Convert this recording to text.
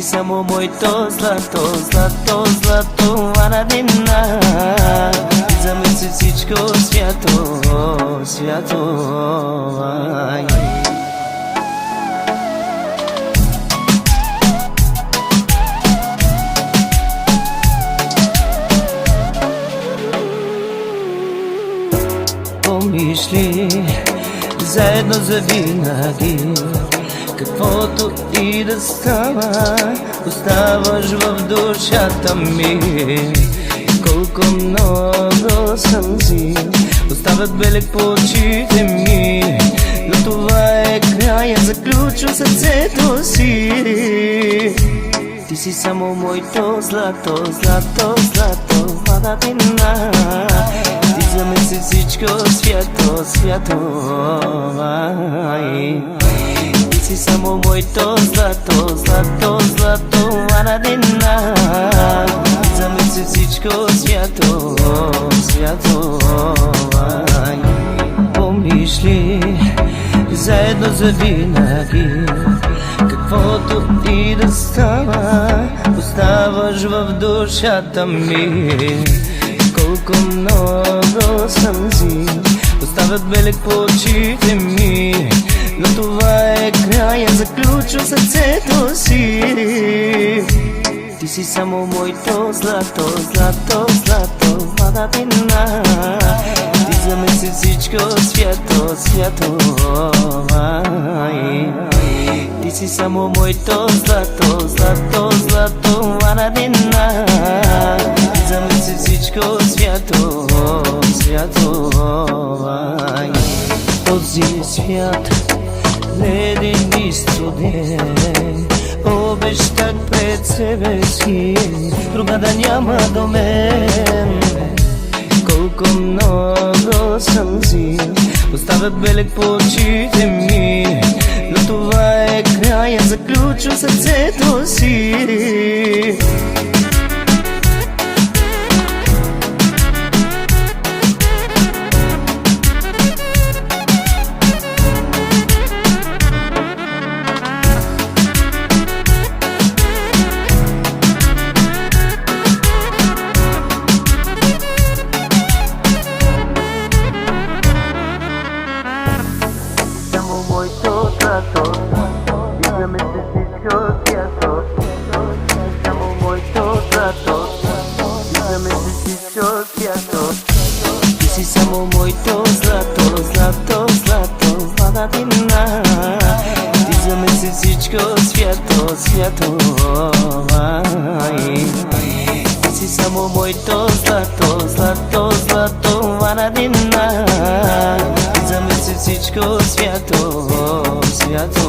си само моето злато, злато, злато, Арадина. За мен си всичко свято, свято. Помниш ли заедно завинаги, каквото и да става, оставаш в душата ми. Колко много сълзи остават белег по очите ми, но това е края, заключва сърцето си. Ти си само моето злато, злато, злато, Арадина. Ти за мен си всичко свято, свято. Ти си само моето злато, злато, злато, Арадина. За мен си всичко свято, свято. Помниш ли заедно завинаги, каквото и да става, оставаш в душата ми. Колко много сълзи остават белег по очите ми, но това е края, заключва сърцето си. Ти си само моето злато, злато, злато, Арадина. Ти за мен си всичко свято, свято. Ти си само моето злато, злато, злато, Арадина. Ти за мен си всичко свято, свято. Този свят леден и студен, обещах пред себе си, друга да няма до мен. Колко много сълзи оставят белег по очите ми, но това е края, заключва сърцето си. Моето злато, ти за мен си всичко свято. Само моето злато, ти за мен си всичко свято. Ти си само моето злато, злато, злато, Арадина. Ти за мен си всичко свято, свято. Ти си само моето злато, злато, злато, Арадина. За мен си всичко свято, свято.